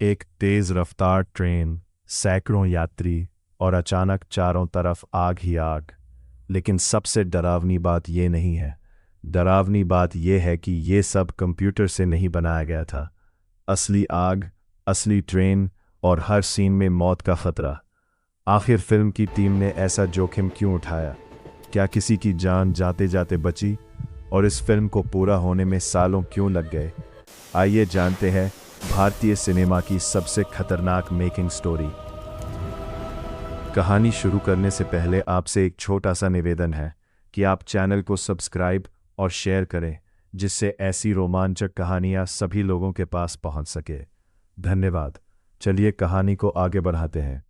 एक तेज रफ्तार ट्रेन, सैकड़ों यात्री और अचानक चारों तरफ आग ही आग। लेकिन सबसे डरावनी बात यह नहीं है। डरावनी बात यह है कि ये सब कंप्यूटर से नहीं बनाया गया था। असली आग, असली ट्रेन और हर सीन में मौत का खतरा। आखिर फिल्म की टीम ने ऐसा जोखिम क्यों उठाया? क्या किसी की जान जाते जाते बची? और इस फिल्म को पूरा होने में सालों क्यों लग गए? आइए जानते हैं भारतीय सिनेमा की सबसे खतरनाक मेकिंग स्टोरी। कहानी शुरू करने से पहले आपसे एक छोटा सा निवेदन है कि आप चैनल को सब्सक्राइब और शेयर करें, जिससे ऐसी रोमांचक कहानियां सभी लोगों के पास पहुंच सके। धन्यवाद। चलिए कहानी को आगे बढ़ाते हैं।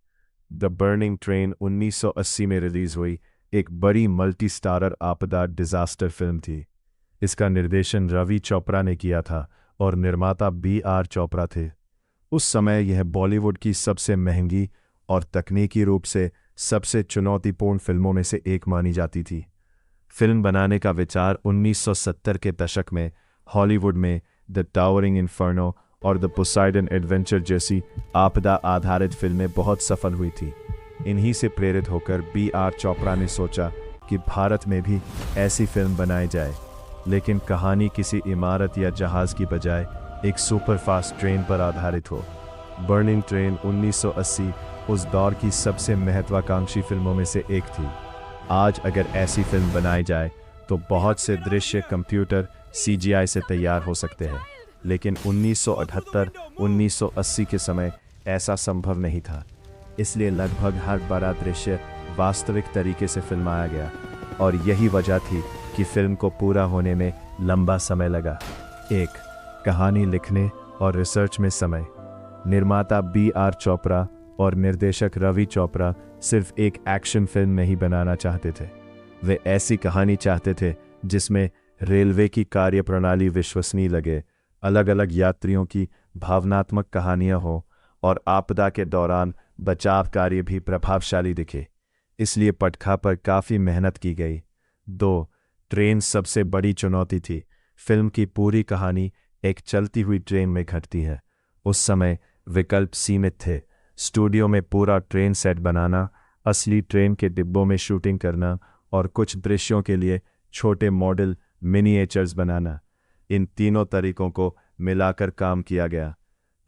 द बर्निंग ट्रेन 1980 में रिलीज हुई एक बड़ी मल्टी स्टारर आपदा डिजास्टर फिल्म थी। इसका निर्देशन रवि चोपड़ा ने किया था और निर्माता B.R. चोपड़ा थे। उस समय यह बॉलीवुड की सबसे महंगी और तकनीकी रूप से सबसे चुनौतीपूर्ण फिल्मों में से एक मानी जाती थी। फिल्म बनाने का विचार 1970 के दशक में हॉलीवुड में द टावरिंग इन्फर्नो और द पोसाइडन एडवेंचर जैसी आपदा आधारित फिल्में बहुत सफल हुई थी। इन्हीं से प्रेरित होकर B.R. चोपड़ा ने सोचा कि भारत में भी ऐसी फिल्म बनाई जाए, लेकिन कहानी किसी इमारत या जहाज की बजाय एक सुपरफास्ट ट्रेन पर आधारित हो। बर्निंग ट्रेन 1980 उस दौर की सबसे महत्वाकांक्षी फिल्मों में से एक थी। आज अगर ऐसी फिल्म बनाई जाए तो बहुत से दृश्य कंप्यूटर CGI से तैयार हो सकते हैं, लेकिन 1978-1980 के समय ऐसा संभव नहीं था। इसलिए लगभग हर बड़ा दृश्य वास्तविक तरीके से फिल्माया गया, और यही वजह थी कि फिल्म को पूरा होने में लंबा समय लगा। एक, कहानी लिखने और रिसर्च में समय। निर्माता B.R. चोपड़ा और निर्देशक रवि चोपड़ा सिर्फ एक एक्शन फिल्म नहीं बनाना चाहते थे। वे ऐसी कहानी चाहते थे जिसमें रेलवे की कार्यप्रणाली विश्वसनीय लगे, अलग अलग यात्रियों की भावनात्मक कहानियां हो और आपदा के दौरान बचाव कार्य भी प्रभावशाली दिखे। इसलिए पटखा पर काफ़ी मेहनत की गई। 2, ट्रेन सबसे बड़ी चुनौती थी। फिल्म की पूरी कहानी एक चलती हुई ट्रेन में घटती है। उस समय विकल्प सीमित थे। स्टूडियो में पूरा ट्रेन सेट बनाना, असली ट्रेन के डिब्बों में शूटिंग करना और कुछ दृश्यों के लिए छोटे मॉडल मिनिएचर्स बनाना। इन तीनों तरीकों को मिलाकर काम किया गया।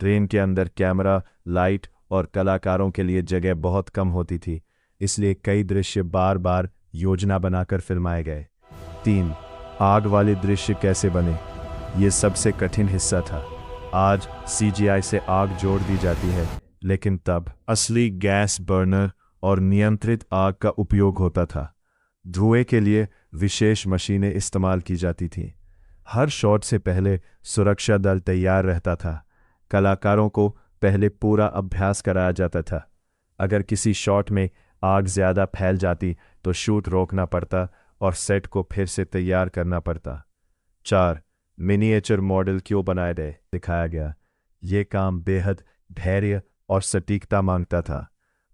ट्रेन के अंदर कैमरा, लाइट और कलाकारों के लिए जगह बहुत कम होती थी, इसलिए कई दृश्य बार बार योजना बनाकर फिल्माए गए। 3, आग वाले दृश्य कैसे बने? ये सबसे कठिन हिस्सा था। आज CGI से आग जोड़ दी जाती है, लेकिन तब असली गैस बर्नर और नियंत्रित आग का उपयोग होता था। धुएं के लिए विशेष मशीनें इस्तेमाल की जाती थीं। हर शॉट से पहले सुरक्षा दल तैयार रहता था। कलाकारों को पहले पूरा अभ्यास कराया जाता था। अगर किसी शॉट में आग ज़्यादा फैल जाती तो शूट रोकना पड़ता और सेट को फिर से तैयार करना पड़ता। 4, मिनिएचर मॉडल क्यों बनाए गए? दिखाया गया। ये काम बेहद धैर्य और सटीकता मांगता था।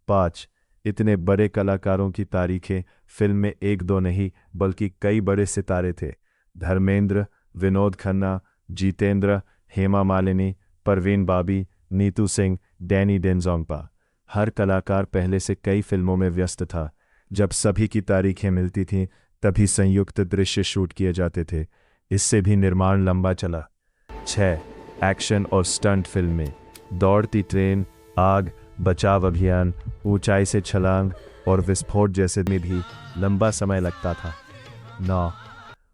5, इतने बड़े कलाकारों की तारीखें फिल्म में एक दो नहीं बल्कि कई बड़े सितारे थे। धर्मेंद्र, विनोद खन्ना, जितेंद्र, हेमा मालिनी, परवीन बाबी, नीतू सिंह, डैनी डेंजोंगपा। हर कलाकार पहले से कई फिल्मों में व्यस्त था। जब सभी की तारीखें मिलती थीं तभी संयुक्त दृश्य शूट किए जाते थे। इससे भी निर्माण लंबा चला। 6, एक्शन और स्टंट फिल्में। दौड़ती ट्रेन, आग, बचाव अभियान, ऊंचाई से छलांग और विस्फोट जैसे में भी लंबा समय लगता था। 9,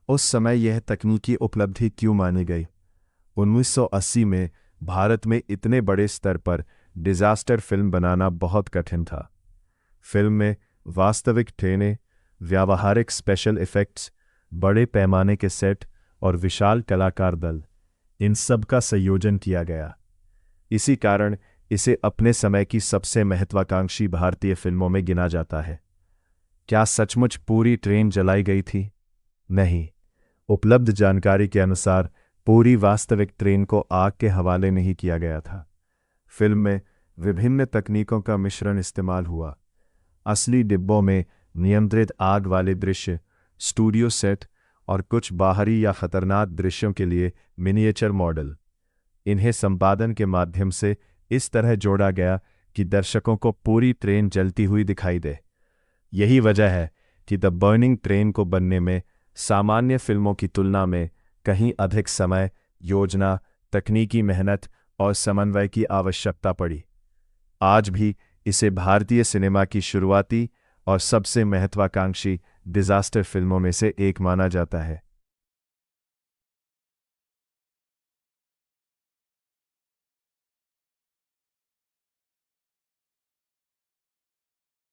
उस समय यह तकनीकी उपलब्धि क्यों मानी गई? 1980 में भारत में इतने बड़े स्तर पर डिजास्टर फिल्म बनाना बहुत कठिन था। फिल्म में वास्तविक ट्रेनें, व्यावहारिक स्पेशल इफ़ेक्ट्स, बड़े पैमाने के सेट और विशाल कलाकार दल, इन सब का संयोजन किया गया। इसी कारण इसे अपने समय की सबसे महत्वाकांक्षी भारतीय फिल्मों में गिना जाता है। क्या सचमुच पूरी ट्रेन जलाई गई थी? नहीं। उपलब्ध जानकारी के अनुसार पूरी वास्तविक ट्रेन को आग के हवाले नहीं किया गया था। फिल्म में विभिन्न तकनीकों का मिश्रण इस्तेमाल हुआ। असली डिब्बों में नियंत्रित आग वाले दृश्य, स्टूडियो सेट और कुछ बाहरी या खतरनाक दृश्यों के लिए मिनिएचर मॉडल। इन्हें संपादन के माध्यम से इस तरह जोड़ा गया कि दर्शकों को पूरी ट्रेन जलती हुई दिखाई दे। यही वजह है कि द बर्निंग ट्रेन को बनने में सामान्य फिल्मों की तुलना में कहीं अधिक समय, योजना, तकनीकी मेहनत और समन्वय की आवश्यकता पड़ी। आज भी इसे भारतीय सिनेमा की शुरुआती और सबसे महत्वाकांक्षी डिजास्टर फिल्मों में से एक माना जाता है।